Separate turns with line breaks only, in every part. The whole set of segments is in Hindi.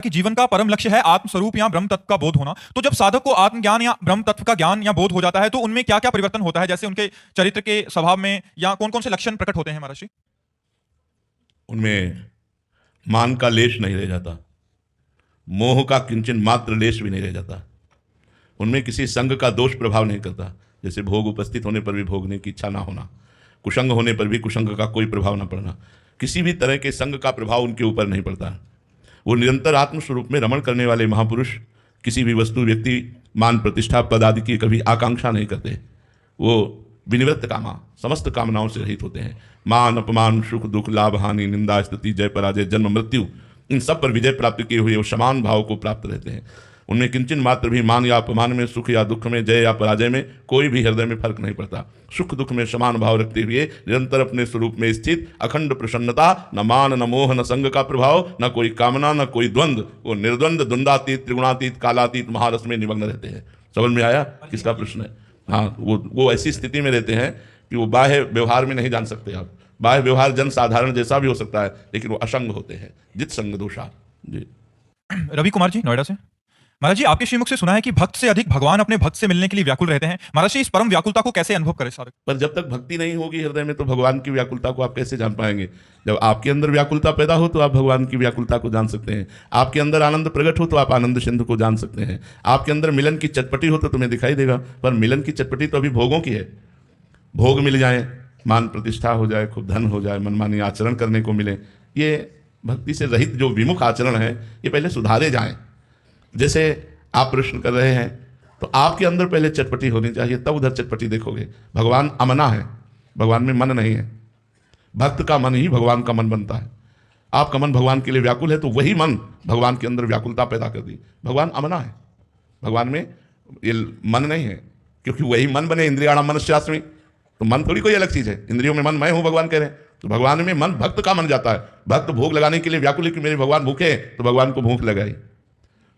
कि जीवन का परम लक्ष्य है आत्मस्वरूप या ब्रह्म तत्व का बोध होना। तो जब साधक को आत्मज्ञान या ब्रह्म तत्व का ज्ञान या बोध हो जाता है तो उनमें क्या क्या परिवर्तन होता है, जैसे उनके चरित्र के स्वभाव में, या कौन कौन से लक्षण प्रकट होते हैं महाराज जी?
उनमें मान का लेश नहीं रह जाता, मोह का किंचन मात्र लेश भी नहीं रह जाता, उनमें किसी संग का दोष प्रभाव नहीं करता। जैसे भोग उपस्थित होने पर भी भोगने की इच्छा ना होना, कुसंग होने पर भी कुसंग का कोई प्रभाव ना पड़ना, किसी भी तरह के संग का प्रभाव उनके ऊपर नहीं पड़ता। वो निरंतर आत्मस्वरूप में रमण करने वाले महापुरुष किसी भी वस्तु, व्यक्ति, मान, प्रतिष्ठा, पद आदि की कभी आकांक्षा नहीं करते। वो विनिवृत्त कामा, समस्त कामनाओं से रहित होते हैं। मान, अपमान, सुख दुख, लाभ हानि, निंदा स्तुति, जय पराजय, जन्म मृत्यु, इन सब पर विजय प्राप्त किए हुए वो समान भाव को प्राप्त रहते हैं। उनमें किंचन मात्र भी मान या अपमान में, सुख या दुख में, जय या पराजय में कोई भी हृदय में फर्क नहीं पड़ता। सुख दुख में समान भाव रखते हुए निरंतर अपने स्वरूप में स्थित अखंड प्रसन्नता, न मान न मोह न संग का प्रभाव, न कोई कामना न कोई द्वंद्व, वो निर्द्वंद, द्वंद्वातीत, त्रिगुणातीत, कालातीत महारस में निमग्न रहते हैं। समझ में आया किसका प्रश्न है? हाँ, वो ऐसी स्थिति में रहते हैं कि वो बाह्य व्यवहार में नहीं जान सकते आप। बाह्य व्यवहार जन साधारण जैसा भी हो सकता है, लेकिन वो असंग होते हैं, जित संग दोषा। जी
रवि कुमार जी, नोएडा से। महाराज जी, आपके श्रीमुख से सुना है कि भक्त से अधिक भगवान अपने भक्त से मिलने के लिए व्याकुल रहते हैं। महाराज जी, इस परम व्याकुलता को कैसे अनुभव करें साधक?
पर जब तक भक्ति नहीं होगी हृदय में, तो भगवान की व्याकुलता को आप कैसे जान पाएंगे? जब आपके अंदर व्याकुलता पैदा हो तो आप भगवान की व्याकुलता को जान सकते हैं। आपके अंदर आनंद प्रकट हो तो आप आनंद सिंधु को जान सकते हैं। आपके अंदर मिलन की चटपटी हो तो तुम्हें दिखाई देगा। पर मिलन की चटपटी तो अभी भोगों की है। भोग मिल जाए, मान प्रतिष्ठा हो जाए, खूब धन हो जाए, मनमानी आचरण करने को मिले, ये भक्ति से रहित जो विमुख आचरण है, ये पहले सुधारे जाएं। जैसे आप प्रश्न कर रहे हैं, तो आपके अंदर पहले चटपटी होनी चाहिए, तब उधर चटपटी देखोगे। भगवान अमना है, भगवान में मन नहीं है। भक्त का मन ही भगवान का मन बनता है। आपका मन भगवान के लिए व्याकुल है तो वही मन भगवान के अंदर व्याकुलता पैदा कर दी। भगवान अमना है, भगवान में ये मन नहीं है, क्योंकि वही मन बने। इंद्रियाणाम मनस्यास्मि, तो मन थोड़ी कोई अलग चीज है। इंद्रियों में मन मैं हूं, भगवान कह रहे हैं। तो भगवान में मन भक्त का मन जाता है। भक्त भोग लगाने के लिए व्याकुल है कि मेरे भगवान भूखे हैं, तो भगवान को भूख लगाई।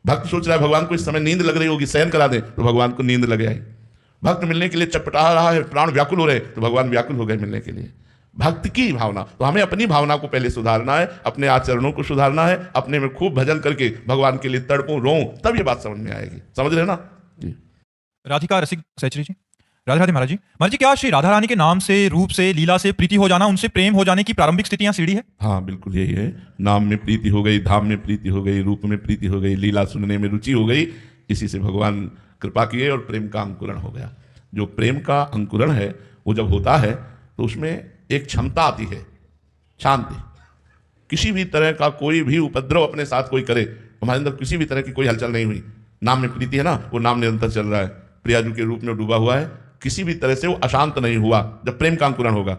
भक्त सोच रहा है भगवान को इस समय नींद लग रही होगी, शयन करा दे, तो भगवान को नींद लग आई। भक्त मिलने के लिए चटपटा रहा है, प्राण व्याकुल हो रहे, तो भगवान व्याकुल हो गए मिलने के लिए। भक्त की भावना, तो हमें अपनी भावना को पहले सुधारना है, अपने आचरणों को सुधारना है, अपने में खूब भजन करके भगवान के लिए तड़पूं रोऊं, तब ये बात समझ में आएगी। समझ रहे ना जी?
राधिका रसिक सहचरी जी, राधे राधे महाराज जी। महाराज जी, क्या श्री राधा रानी के नाम से, रूप से, लीला से प्रीति हो जाना उनसे प्रेम हो जाने की प्रारंभिक स्थितियां सीढ़ी है?
हाँ, बिल्कुल यही है। नाम में प्रीति हो गई, धाम में प्रीति हो गई, रूप में प्रीति हो गई, लीला सुनने में रुचि हो गई, इसी से भगवान कृपा किए और प्रेम का अंकुरण हो गया। जो प्रेम का अंकुरण है वो जब होता है तो उसमें एक क्षमता आती है, शांति। किसी भी तरह का कोई भी उपद्रव अपने साथ कोई करे, हमारे अंदर किसी भी तरह की कोई हलचल नहीं हुई। नाम में प्रीति है ना, वो नाम निरंतर चल रहा है, प्रियाजू के रूप में डूबा हुआ है, किसी भी तरह से वो अशांत नहीं हुआ। जब प्रेम का अंकुरण होगा,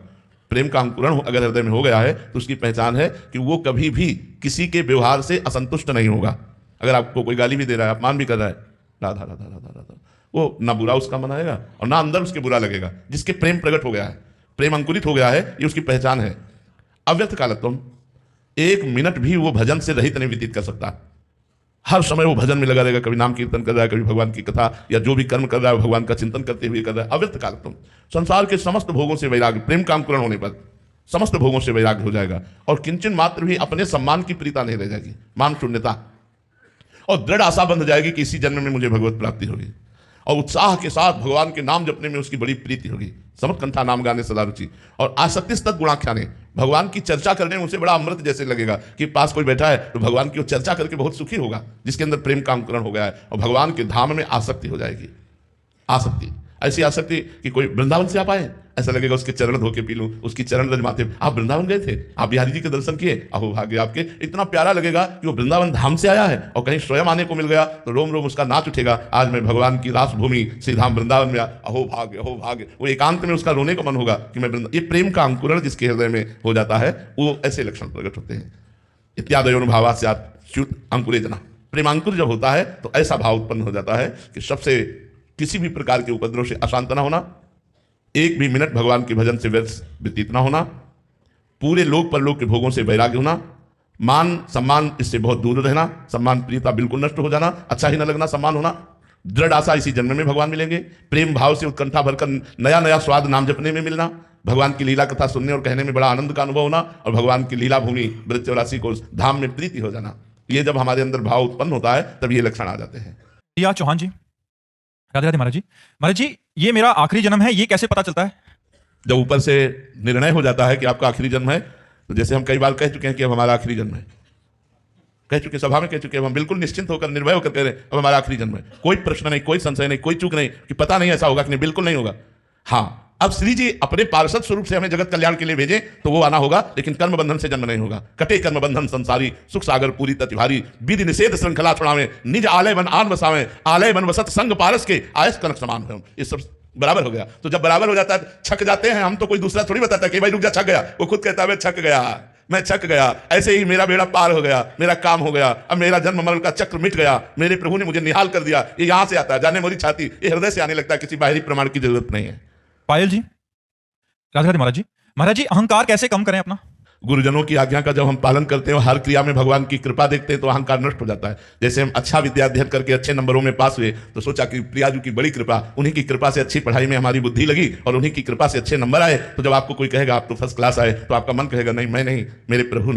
प्रेम का अंकुरण अगर हृदय में हो गया है तो उसकी पहचान है कि वो कभी भी किसी के व्यवहार से असंतुष्ट नहीं होगा। अगर आपको कोई गाली भी दे रहा है, अपमान भी कर रहा है, राधा राधा राधा राधा, वो ना बुरा उसका मन आएगा और ना अंदर उसके बुरा लगेगा। जिसके प्रेम प्रकट हो गया है, प्रेम अंकुरित हो गया है, ये उसकी पहचान है। अव्यक्त कालत्वम, एक मिनट भी वो भजन से रहित नहीं व्यतीत कर सकता। हर समय वो भजन में लगा रहेगा, कभी नाम कीर्तन कर रहा है, कभी भगवान की कथा या जो भी कर्म कर रहा है भगवान का चिंतन करते हुए कर रहा है। अव्यक्त कालत्वम, संसार के समस्त भोगों से वैराग्य, प्रेम का अंकुरण होने पर समस्त भोगों से वैराग्य हो जाएगा और किंचन मात्र भी अपने सम्मान की प्रीता नहीं रह जाएगी, मान शून्यता, और दृढ़ आशा बंध जाएगी कि इसी जन्म में मुझे भगवत प्राप्ति होगी। और उत्साह के साथ भगवान के नाम जपने में उसकी बड़ी प्रीति होगी। समतकंठा नाम गाने सदा रुचि, और आसक्ति तत् गुणाख्याने, भगवान की चर्चा करने में उसे बड़ा अमृत जैसे लगेगा कि पास कोई बैठा है तो भगवान की वो चर्चा करके बहुत सुखी होगा, जिसके अंदर प्रेम का अंकुरण हो गया है और भगवान के धाम में आसक्ति हो जाएगी। आसक्ति, ऐसी आसक्ति कि कोई वृंदावन से आप आए, ऐसा लगेगा उसके चरण धो के पी लूं, उसकी चरण रज माथे। आप वृंदावन गए थे, आप बिहारी जी के दर्शन किए, अहो भाग्य आपके, इतना प्यारा लगेगा कि वो वृंदावन धाम से आया है और कहीं स्वयं आने को मिल गया तो रोम रोम उसका नाच उठेगा, आज मैं भगवान की रास भूमि श्री धाम वृंदावन में, अहो भाग्य अहो भाग्य। वो एकांत में उसका रोने का मन होगा कि मैं वृंदावन। ये प्रेम का अंकुरण जिसके हृदय में हो जाता है, वो ऐसे लक्षण प्रकट होते हैं। इत्यादयोनुभावा स्यात् च्युत अंकुरे जना, प्रेमांकुर जब होता है तो ऐसा भाव उत्पन्न हो जाता है कि सबसे किसी भी प्रकार के उपद्रव से अशांत न होना, एक भी मिनट भगवान के भजन से व्यर्थ व्यतीत न होना, पूरे लोक परलोक के भोगों से वैराग्य होना, मान सम्मान इससे बहुत दूर रहना, सम्मान प्रियता बिल्कुल नष्ट हो जाना, अच्छा ही न लगना, सम्मान होना, दृढ़ आशा इसी जन्म में भगवान मिलेंगे, प्रेम भाव से उत्कंठा भरकर नया नया स्वाद नाम जपने में मिलना, भगवान की लीला कथा सुनने और कहने में बड़ा आनंद का अनुभव होना, और भगवान की लीला भूमि ब्रज चौरासी को धाम में प्रीति हो जाना। ये जब हमारे अंदर भाव उत्पन्न होता है तब ये लक्षण आ जाते हैं।
प्रिया चौहान जी, राधे राधे महाराज जी। महाराज जी, ये मेरा आखिरी जन्म है, ये कैसे पता चलता है?
जब ऊपर से निर्णय हो जाता है कि आपका आखिरी जन्म है, तो जैसे हम कई बार कह चुके हैं कि अब हमारा आखिरी जन्म है, कह चुके, सभा में कह चुके हैं, हम बिल्कुल निश्चिंत होकर निर्भय होकर कह रहे हैं अब हमारा आखिरी जन्म है, कोई प्रश्न नहीं, कोई संशय नहीं, कोई चूक नहीं कि पता नहीं ऐसा होगा कि नहीं, बिल्कुल नहीं होगा। हाँ, अब श्री जी अपने पार्षद स्वरूप से हमें जगत कल्याण के लिए भेजे तो वो आना होगा, लेकिन कर्म बंधन से जन्म नहीं होगा। कटे कर्म बंधन संसारी, सुख सागर पूरी ततिभारी, विधि निषेध श्रृंखला छुड़ावे, निज आलय वन आन बसावे, आलय वन वसत संग पारस के आयस कनक समान है। ये सब बराबर हो गया। तो जब बराबर हो जाता है, छक जाते हैं हम, तो कोई दूसरा थोड़ी बताता है कि भाई रुक जा, छक गया। वो खुद कहता है छक गया, मैं छक गया, ऐसे ही मेरा बेड़ा पार हो गया, मेरा काम हो गया, अब मेरा जन्म मरण का चक्र मिट गया, मेरे प्रभु ने मुझे निहाल कर दिया। ये यहां से आता है, जाने मोरी छाती, ये हृदय से आने लगता है, किसी बाहरी प्रमाण की जरूरत नहीं है।
पायल जी, राधे राधे महाराज जी। महाराज जी, अहंकार कैसे कम करें अपना?
गुरुजनों की आज्ञा का जब हम पालन करते हैं, हर क्रिया में भगवान की कृपा देखते हैं, तो अहंकार नष्ट हो जाता है। जैसे हम अच्छा विद्या अध्ययन करके अच्छे नंबरों में पास हुए, तो सोचा कि प्रियाजू की बड़ी कृपा, उन्हीं की कृपा से अच्छी पढ़ाई में हमारी बुद्धि लगी और उन्हीं की कृपा से अच्छे नंबर आए। तो जब आपको कोई कहेगा आप तो फर्स्ट क्लास आए, तो आपका मन कहेगा नहीं, मैं नहीं, मेरे प्रभु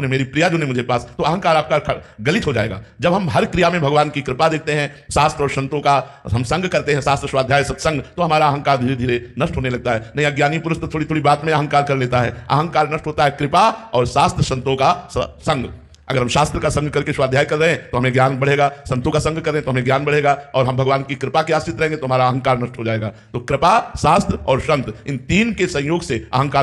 ने, मेरी प्रियाजू ने मुझे पास, तो अहंकार आपका गलित हो जाएगा। जब हम हर क्रिया में भगवान की कृपा देखते हैं, शास्त्र और संतों का हम संग करते हैं, शास्त्र स्वाध्याय सत्संग, तो हमारा अहंकार धीरे धीरे नष्ट होने लगता है। नहीं, अज्ञानी पुरुष तो थोड़ी थोड़ी बात में अहंकार कर लेता है। अहंकार नष्ट होता है कृपा और शास्त्र संतों का संग। अगर हम शास्त्र का संग करके स्वाध्याय कर रहे हैं तो हमें ज्ञान बढ़ेगा, संतों का संग कर रहे हैं तो हमें ज्ञान बढ़ेगा, और हम भगवान की कृपा के आश्रित रहेंगे तो हमारा अहंकार नष्ट हो जाएगा। तो कृपा, शास्त्र और संत, इन तीन के संयोग से अहंकार